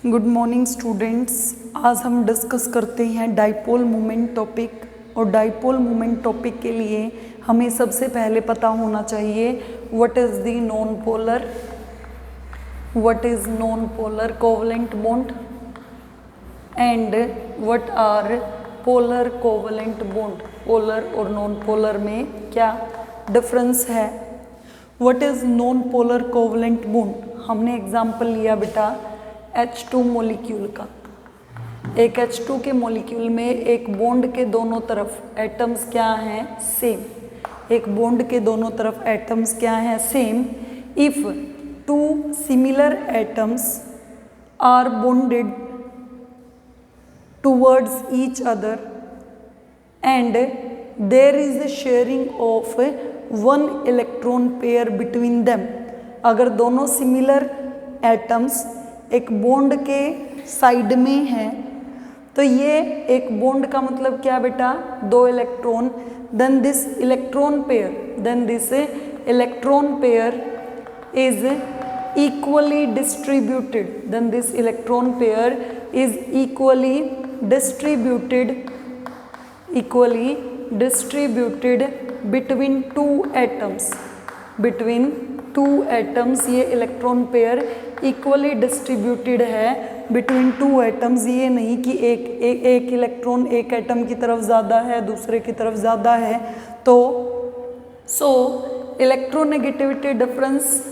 Good morning students. आज हम discuss करते हैं डाइपोल मोमेंट टॉपिक। और डाइपोल मोमेंट टॉपिक के लिए हमें सबसे पहले पता होना चाहिए what is the non polar covalent bond and what are polar covalent bond. Polar और नॉन पोलर में क्या डिफरेंस है। What is non polar covalent bond. हमने एग्जाम्पल लिया बेटा H2 मॉलिक्यूल का। एक H2 के मॉलिक्यूल में एक बॉन्ड के दोनों तरफ एटम्स क्या हैं, सेम। एक बॉन्ड के दोनों तरफ एटम्स क्या हैं, same. If two similar atoms are bonded towards each other and there is a sharing of one electron pair between them. अगर दोनों सिमिलर एटम्स एक बॉन्ड के साइड में है तो ये एक बॉन्ड का मतलब क्या बेटा, दो electron. Then this electron pair is equally distributed between two atoms. ये इलेक्ट्रॉन पेयर इक्वली डिस्ट्रीब्यूटेड है बिटवीन टू एटम्स। ये नहीं कि एक इलेक्ट्रॉन एक एटम की तरफ ज़्यादा है, दूसरे की तरफ ज़्यादा है। तो electronegativity difference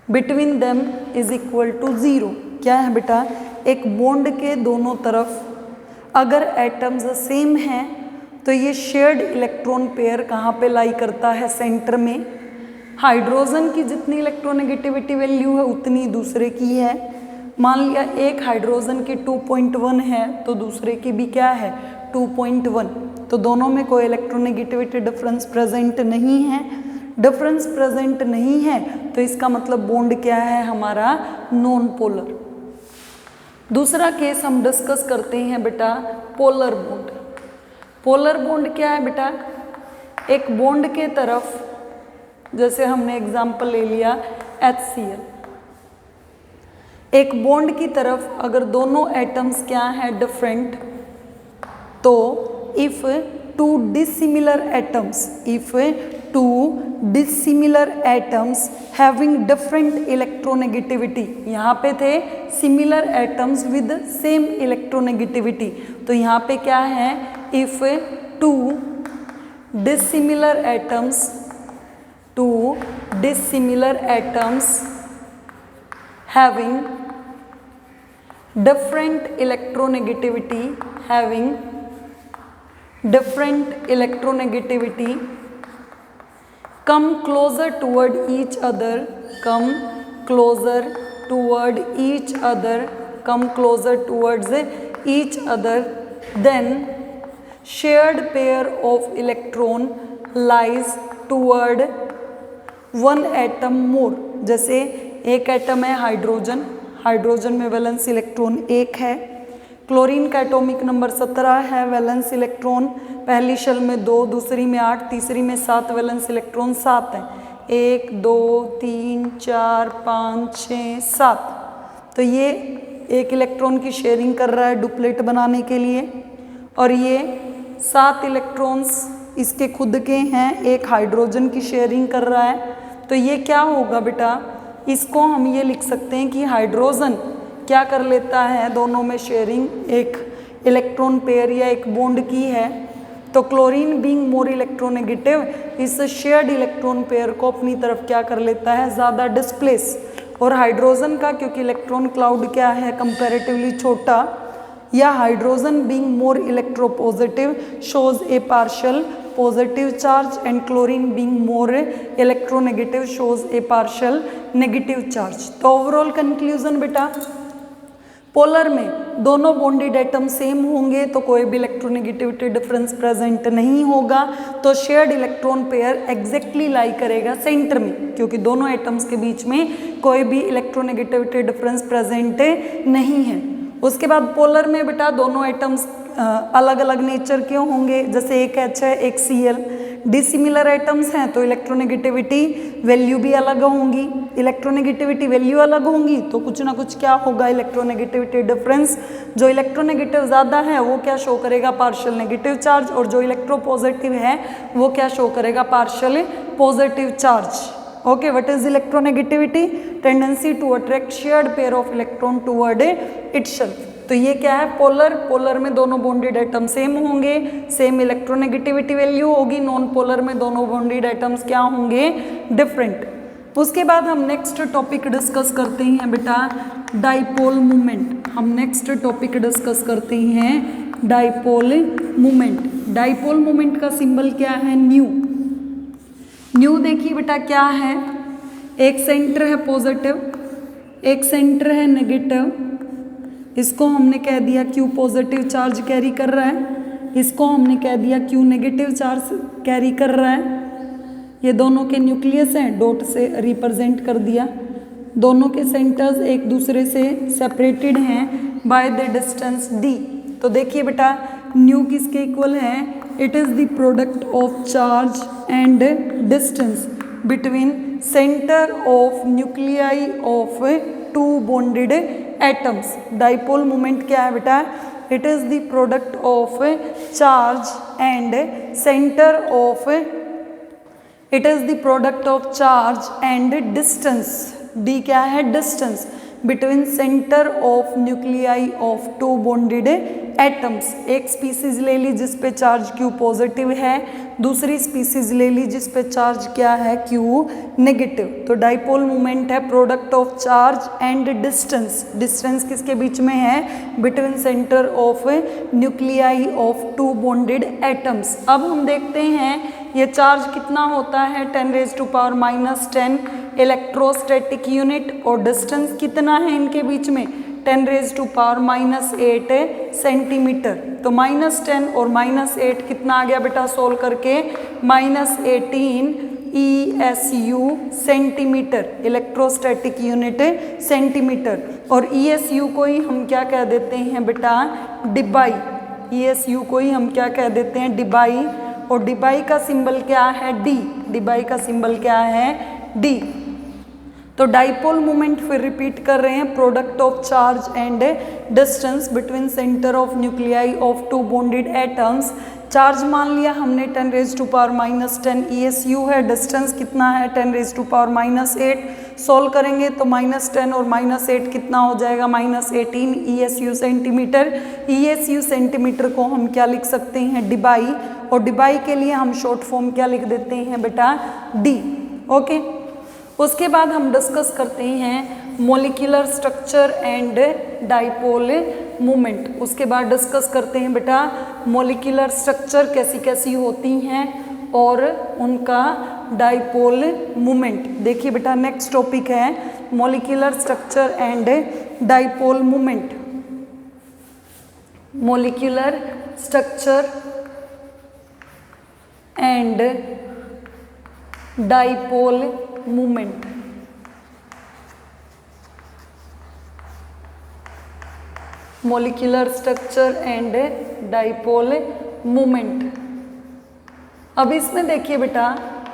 between them is equal to 0। क्या है बेटा, एक बॉन्ड के दोनों तरफ अगर एटम्स सेम हैं तो ये शेयर्ड इलेक्ट्रॉन पेयर कहाँ पे लाई करता है, सेंटर में। हाइड्रोजन की जितनी इलेक्ट्रोनेगेटिविटी वैल्यू है उतनी दूसरे की है। मान लिया एक हाइड्रोजन की 2.1 है तो दूसरे की भी क्या है, 2.1। तो दोनों में कोई इलेक्ट्रोनेगेटिविटी डिफरेंस प्रेजेंट नहीं है। डिफरेंस प्रेजेंट नहीं है तो इसका मतलब बॉन्ड क्या है हमारा, नॉन पोलर। दूसरा केस हम डिस्कस करते हैं बेटा, पोलर बॉन्ड। पोलर बॉन्ड क्या है बेटा, एक बॉन्ड के तरफ जैसे हमने एग्जाम्पल ले लिया HCl। एक बॉन्ड की तरफ अगर दोनों एटम्स क्या है, डिफरेंट, तो if two dissimilar atoms having different electronegativity, यहाँ पे थे similar atoms with same electronegativity, तो यहाँ पे क्या है, if two dissimilar atoms having different electronegativity come closer toward each other then shared pair of electron lies toward one atom more. जैसे एक एटम है हाइड्रोजन में वैलेंस इलेक्ट्रॉन 1 है। क्लोरीन का एटॉमिक नंबर 17 है, वैलेंस इलेक्ट्रॉन पहली shell में 2, दूसरी में 8, तीसरी में 7, वैलेंस इलेक्ट्रॉन 7 है। 1 2 3 4 5 6 7। तो ये एक इलेक्ट्रॉन की शेयरिंग कर रहा है डुप्लेट बनाने के लिए, और ये 7 इलेक्ट्रॉन्स इसके खुद के हैं, एक हाइड्रोजन की शेयरिंग कर रहा है। तो ये क्या होगा बेटा, इसको हम ये लिख सकते हैं कि हाइड्रोजन क्या कर लेता है, दोनों में शेयरिंग एक इलेक्ट्रॉन पेयर या एक बॉन्ड की है। तो क्लोरीन बीइंग मोर इलेक्ट्रोनेगेटिव इस शेयर्ड इलेक्ट्रॉन पेयर को अपनी तरफ क्या कर लेता है, ज़्यादा डिस्प्लेस। और हाइड्रोजन का क्योंकि इलेक्ट्रॉन क्लाउड क्या है, कंपैरेटिवली छोटा, या hydrogen being more electropositive shows A partial positive charge and chlorine being more electronegative shows A partial negative charge. तो ओवरऑल कंक्लूजन बेटा, पोलर में दोनों बॉन्डेड एटम सेम होंगे तो कोई भी इलेक्ट्रोनेगेटिविटी डिफरेंस प्रेजेंट नहीं होगा। तो शेयर्ड इलेक्ट्रॉन पेयर एग्जैक्टली लाई करेगा सेंटर में, क्योंकि दोनों एटम्स के बीच में कोई भी इलेक्ट्रोनेगेटिविटी डिफरेंस प्रेजेंट नहीं है। उसके बाद पोलर में बेटा दोनों एटम्स अलग अलग नेचर के होंगे, जैसे एक H है एक Cl। डिसिमिलर एटम्स हैं तो इलेक्ट्रोनेगेटिविटी वैल्यू भी अलग होंगी, इलेक्ट्रोनेगेटिविटी वैल्यू अलग होंगी तो कुछ ना कुछ क्या होगा, इलेक्ट्रोनेगेटिविटी डिफरेंस। जो इलेक्ट्रोनेगेटिव ज़्यादा है वो क्या शो करेगा, पार्शियल नेगेटिव चार्ज, और जो इलेक्ट्रोपॉजिटिव है वो क्या शो करेगा, partial positive charge. Okay, what is electronegativity, tendency to attract shared pair of electron toward itself. तो ये क्या है, पोलर, पोलर में दोनों बॉन्डेड एटम सेम होंगे, सेम इलेक्ट्रोनेगेटिविटी वैल्यू होगी, नॉन पोलर में दोनों बॉन्डेड एटम्स क्या होंगे, डिफरेंट। उसके बाद हम नेक्स्ट टॉपिक डिस्कस करते हैं बेटा डाइपोल मोमेंट। हम नेक्स्ट टॉपिक डिस्कस करते हैं डाइपोल मोमेंट। डाइपोल मोमेंट का सिंबल क्या है, न्यू। न्यू देखिए बेटा क्या है, एक सेंटर है पॉजिटिव, एक सेंटर है नेगेटिव, इसको हमने कह दिया क्यू पॉजिटिव चार्ज कैरी कर रहा है, इसको हमने कह दिया क्यू नेगेटिव चार्ज कैरी कर रहा है। ये दोनों के न्यूक्लियस हैं, डॉट से रिप्रेजेंट कर दिया। दोनों के सेंटर्स एक दूसरे से सेपरेटेड हैं बाय द डिस्टेंस d। तो देखिए बेटा न्यू किसके इक्वल है, it is the product of charge and distance between centre of nuclei of two bonded atoms. Dipole moment क्या है बेटा, it is the product of charge and centre of, it is the product of charge and distance, d क्या है, distance between centre of nuclei of two bonded atoms. एक species ले ली जिस पे चार्ज क्यू पॉजिटिव है, दूसरी species ले ली जिस पे चार्ज क्या है, क्यू नेगेटिव। तो डाइपोल मोमेंट है product of charge and distance. Distance किसके बीच में है, between centre of nuclei of two bonded atoms. अब हम देखते हैं ये चार्ज कितना होता है, 10⁻⁻10 इलेक्ट्रोस्टैटिक यूनिट, और डिस्टेंस कितना है इनके बीच में, 10⁻⁸ सेंटीमीटर। तो -10 और -8 कितना आ गया बेटा, सोल्व करके -18 ESU centimetre, electrostatic unit centimetre. और ESU को ही हम क्या कह देते हैं बेटा, डिबाई। ESU को ही हम क्या कह देते हैं, डिबाई। और डिबाई का सिंबल क्या है, D। डिबाई का सिंबल क्या है, D। तो डाइपोल मोमेंट फिर रिपीट कर रहे हैं, product of charge and distance between centre of nuclei of two bonded atoms. Charge मान लिया हमने 10⁻⁻10 ESU है, डिस्टेंस कितना है 10⁻⁻8। सॉल्व करेंगे तो -10 और -8 कितना हो जाएगा, -18 ESU सेंटीमीटर। ESU सेंटीमीटर को हम क्या लिख सकते हैं, डिबाई। और डिबाई के लिए हम शॉर्ट फॉर्म क्या लिख देते हैं बेटा, D। ओके, उसके बाद हम डिस्कस करते हैं molecular structure and dipole moment. उसके बाद डिस्कस करते हैं बेटा मॉलिक्यूलर स्ट्रक्चर कैसी कैसी होती हैं और उनका डाइपोल मोमेंट। देखिए बेटा नेक्स्ट टॉपिक है molecular structure and dipole moment. Molecular structure and dipole moment. Molecular structure and dipole moment. अब इसमें देखिए बेटा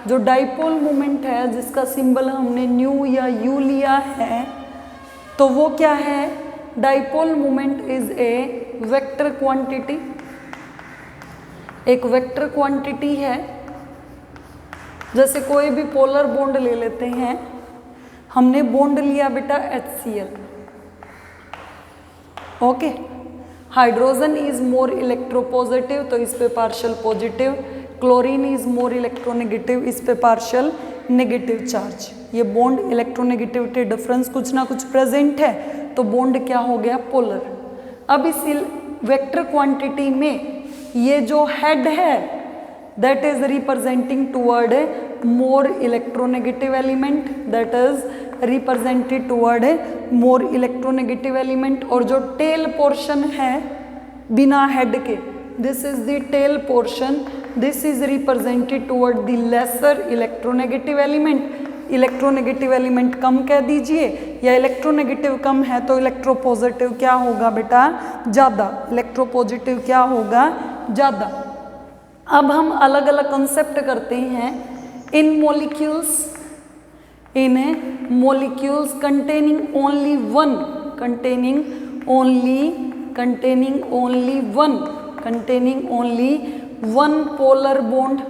जो डाइपोल मोमेंट है जिसका सिंबल हमने न्यू या यू लिया है, तो वो क्या है, dipole moment is a vector quantity. एक वेक्टर क्वांटिटी है, जैसे कोई भी पोलर बॉन्ड ले लेते हैं, हमने बॉन्ड लिया बेटा HCl। Okay, hydrogen is more electropositive तो इस पे partial positive, chlorine is more electronegative इस पे पार्शियल नेगेटिव चार्ज। ये बॉन्ड इलेक्ट्रोनेगेटिविटी डिफरेंस कुछ ना कुछ प्रेजेंट है तो बॉन्ड क्या हो गया, पोलर। अब इस वेक्टर क्वांटिटी में ये जो हेड है that is representing toward a more electronegative element, that is represented toward a more electronegative element। और जो tail portion है बिना head के, this is the tail portion, this is represented toward the lesser electronegative element। Electronegative element कम कह दीजिए, या electronegative कम है तो इलेक्ट्रोपॉजिटिव क्या होगा बेटा, ज़्यादा। इलेक्ट्रोपॉजिटिव क्या होगा, ज़्यादा। अब हम अलग अलग कॉन्सेप्ट करते हैं इन molecules containing only one polar bond।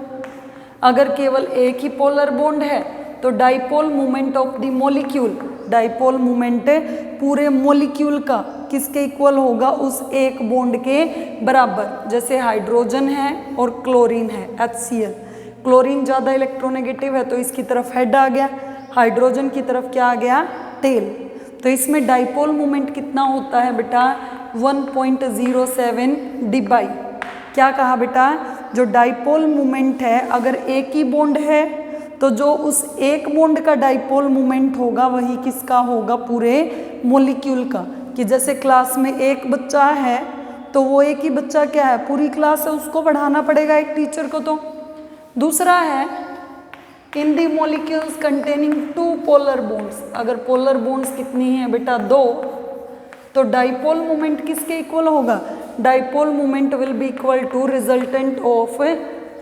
अगर केवल एक ही पोलर बॉन्ड है तो dipole moment of the molecule, dipole moment पूरे मॉलिक्यूल का किसके इक्वल होगा, उस एक बॉन्ड के बराबर। जैसे हाइड्रोजन है और क्लोरीन है HCl, क्लोरीन ज़्यादा इलेक्ट्रोनेगेटिव है तो इसकी तरफ हेड आ गया, हाइड्रोजन की तरफ क्या आ गया, टेल। तो इसमें डाइपोल मोमेंट कितना होता है बेटा, 1.07 डिबाई। क्या कहा बेटा, जो डाइपोल मोमेंट है अगर एक ही बॉन्ड है तो जो उस एक बॉन्ड का डाइपोल मोमेंट होगा वही किसका होगा, पूरे मॉलिक्यूल का। कि जैसे क्लास में एक बच्चा है तो वो एक ही बच्चा क्या है, पूरी क्लास है, उसको पढ़ाना पड़ेगा एक टीचर को। तो दूसरा है in the molecules containing 2 polar bonds. अगर पोलर बॉन्ड्स कितनी है बेटा, 2, तो डाइपोल मोमेंट किसके इक्वल होगा, dipole moment will be equal to resultant of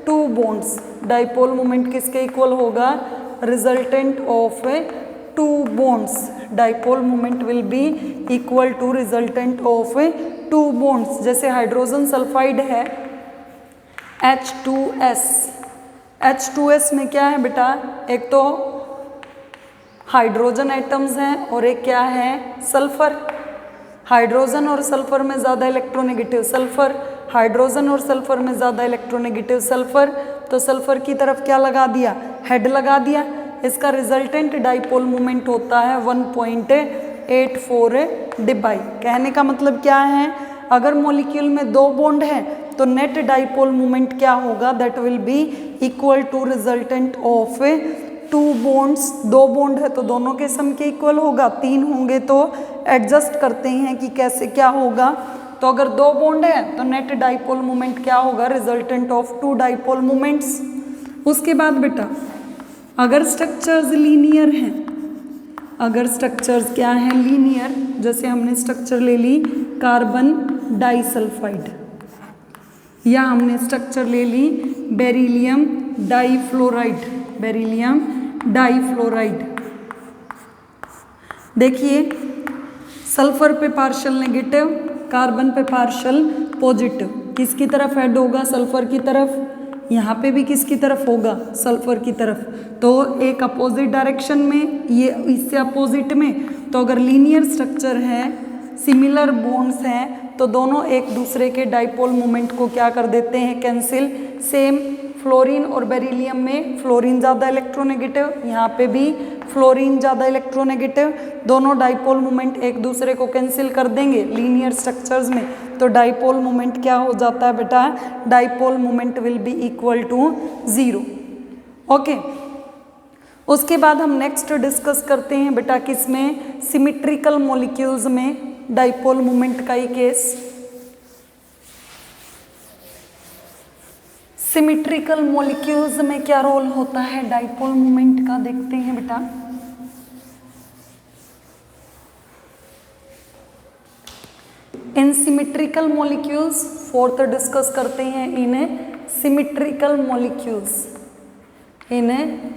2 bonds. Dipole moment किसके इक्वल होगा, resultant of 2 bonds. Dipole moment will be equal to resultant of 2 bonds. जैसे हाइड्रोजन सल्फाइड है H2S, H2S में क्या है बेटा, एक तो हाइड्रोजन एटम्स हैं और एक क्या है, सल्फर। हाइड्रोजन और सल्फर में ज़्यादा इलेक्ट्रोनेगेटिव सल्फर, हाइड्रोजन और सल्फर में ज़्यादा इलेक्ट्रोनेगेटिव सल्फर। तो सल्फर की तरफ क्या लगा दिया, हेड लगा दिया। इसका रिजल्टेंट डाइपोल मोमेंट होता है 1.84 डिबाई। कहने का मतलब क्या है, अगर मॉलिक्यूल में 2 बॉन्ड हैं तो नेट डाइपोल मोमेंट क्या होगा, that will be equal to resultant of 2 bonds. 2 bond है तो दोनों के सम के इक्वल होगा, 3 होंगे तो एडजस्ट करते हैं कि कैसे क्या होगा। तो अगर 2 बॉन्ड है तो नेट डाइपोल मोमेंट क्या होगा, रिजल्टेंट ऑफ 2 डाइपोल मोमेंट्स। उसके बाद बेटा अगर स्ट्रक्चर्स लीनियर हैं, अगर स्ट्रक्चर्स क्या हैं, लीनियर, जैसे हमने स्ट्रक्चर ले ली कार्बन डाइसल्फाइड, या हमने स्ट्रक्चर ले ली बेरिलियम डाइफ्लोराइड, बेरिलियम डाइफ्लोराइड। देखिए सल्फर पे पार्शियल नेगेटिव, कार्बन पे पार्शियल पॉजिटिव, किसकी तरफ हेड होगा, सल्फर की तरफ। यहाँ पे भी किसकी तरफ होगा, सल्फर की तरफ। तो एक अपोजिट डायरेक्शन में, ये इससे अपोजिट में। तो अगर लीनियर स्ट्रक्चर है, सिमिलर बॉन्ड्स हैं, तो दोनों एक दूसरे के डाइपोल मोमेंट को क्या कर देते हैं, कैंसिल। सेम फ्लोरीन और बेरिलियम में फ्लोरीन ज़्यादा इलेक्ट्रोनेगेटिव, यहाँ पे भी फ्लोरीन ज़्यादा इलेक्ट्रोनेगेटिव, दोनों डाइपोल मोमेंट एक दूसरे को कैंसिल कर देंगे लीनियर स्ट्रक्चर्स में। तो डाइपोल मोमेंट क्या हो जाता है बेटा, dipole moment will be equal to 0। Okay, उसके बाद हम नेक्स्ट डिस्कस करते हैं बेटा किसमें, सिमिट्रिकल मॉलिक्यूल्स में डाइपोल मोमेंट का ही केस। सिमिट्रिकल मॉलिक्यूल्स में क्या रोल होता है डाइपोल मोमेंट का, देखते हैं बेटा। इन सिमिट्रिकल मॉलिक्यूल्स, फोर्थ डिस्कस करते हैं इन सिमिट्रिकल मॉलिक्यूल्स, इन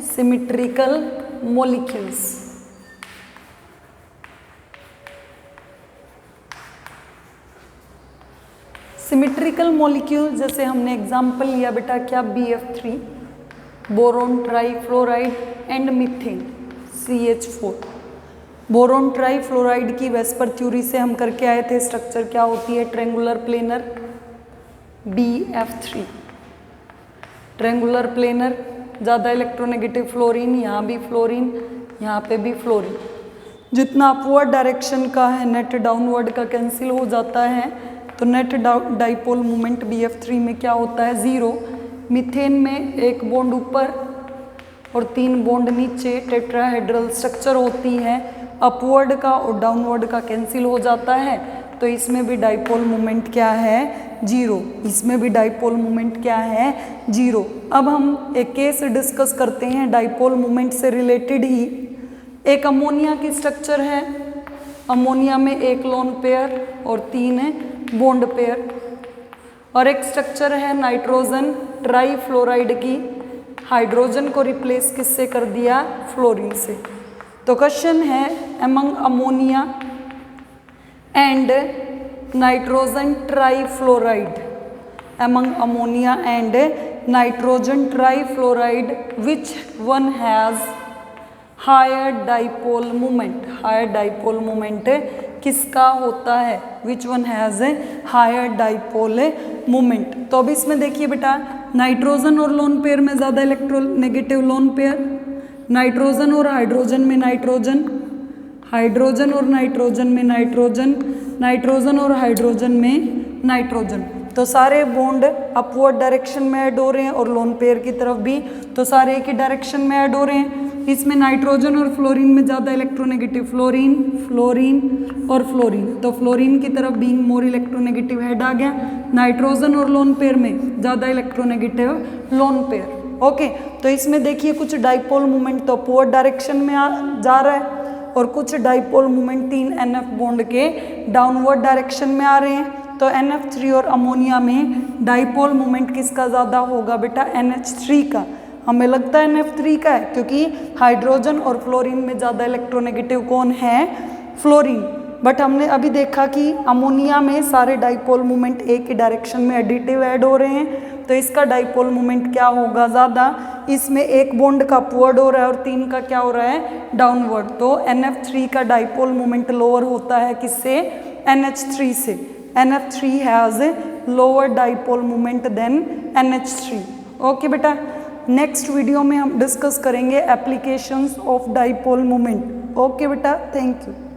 सिमिट्रिकल मॉलिक्यूल्स। सिमिट्रिकल मॉलिक्यूल जैसे हमने एग्जाम्पल लिया बेटा क्या, BF3, boron trifluoride and methane CH4। Boron trifluoride की वेस्पर थ्योरी से हम करके आए थे, स्ट्रक्चर क्या होती है, triangular planar BF3, triangular planar, ज़्यादा इलेक्ट्रोनेगेटिव फ्लोरीन, यहाँ भी फ्लोरीन, यहाँ पे भी फ्लोरीन। जितना अपवर्ड डायरेक्शन का है नेट डाउनवर्ड का कैंसिल हो जाता है, तो नेट डाइपोल मोमेंट BF3 में क्या होता है, 0। मीथेन में एक बॉन्ड ऊपर और 3 बॉन्ड नीचे, टेट्राहेड्रल स्ट्रक्चर होती है, अपवर्ड का और डाउनवर्ड का कैंसिल हो जाता है। तो इसमें भी डाइपोल मोमेंट क्या है, 0। इसमें भी डाइपोल मोमेंट क्या है, 0। अब हम एक केस डिस्कस करते हैं डाइपोल मोमेंट से रिलेटेड ही। एक अमोनिया की स्ट्रक्चर है, अमोनिया में एक लोन पेयर और 3 बॉन्ड पेयर। और एक स्ट्रक्चर है नाइट्रोजन ट्राईफ्लोराइड की हाइड्रोजन को रिप्लेस किससे कर दिया, फ्लोरीन से। तो क्वेश्चन है among ammonia and nitrogen trifluoride, among ammonia and nitrogen trifluoride which one has higher dipole moment, higher dipole moment किसका होता है, which one has a higher dipole moment. तो अब इसमें देखिए बेटा, नाइट्रोजन और लोन पेयर में ज़्यादा इलेक्ट्रोनेगेटिव लोन पेयर, नाइट्रोजन और हाइड्रोजन में नाइट्रोजन, हाइड्रोजन और नाइट्रोजन में नाइट्रोजन, नाइट्रोजन और हाइड्रोजन में नाइट्रोजन। तो सारे बॉन्ड अपवर्ड डायरेक्शन में ऐड हो रहे हैं और लोन पेयर की तरफ भी, तो सारे एक ही डायरेक्शन में ऐड हो रहे हैं। इसमें नाइट्रोजन और फ्लोरीन में ज़्यादा इलेक्ट्रोनेगेटिव, फ्लोरीन फ्लोरीन और फ्लोरीन, तो फ्लोरीन की तरफ बीइंग मोर इलेक्ट्रोनेगेटिव हेड आ गया। नाइट्रोजन और लोन पेयर में ज़्यादा इलेक्ट्रोनेगेटिव लोन पेयर। ओके, तो इसमें देखिए कुछ डाइपोल मोमेंट तो अपवर्ड डायरेक्शन में जा रहा है और कुछ डाइपोल मोमेंट 3 NF बॉन्ड के डाउनवर्ड डायरेक्शन में आ रहे हैं। तो NF3 और अमोनिया में डाइपोल मोमेंट किसका ज़्यादा होगा बेटा, NH3 का। हमें लगता है NF3 का है क्योंकि हाइड्रोजन और फ्लोरीन में ज़्यादा इलेक्ट्रोनेगेटिव कौन है, फ्लोरीन। बट हमने अभी देखा कि अमोनिया में सारे डाइपोल मोमेंट एक ही डायरेक्शन में एडिटिव ऐड हो रहे हैं, तो इसका डाइपोल मोमेंट क्या होगा ज़्यादा, इसमें एक बॉन्ड का अपवर्ड हो रहा है और 3 का क्या हो रहा है, डाउनवर्ड। तो NF3 का डाइपोल मोमेंट लोअर होता है किससे, NH3 से। NF3 has a lower dipole moment than NH3। Okay बेटा, नेक्स्ट वीडियो में हम डिस्कस करेंगे applications of dipole moment. Okay बेटा, थैंक यू।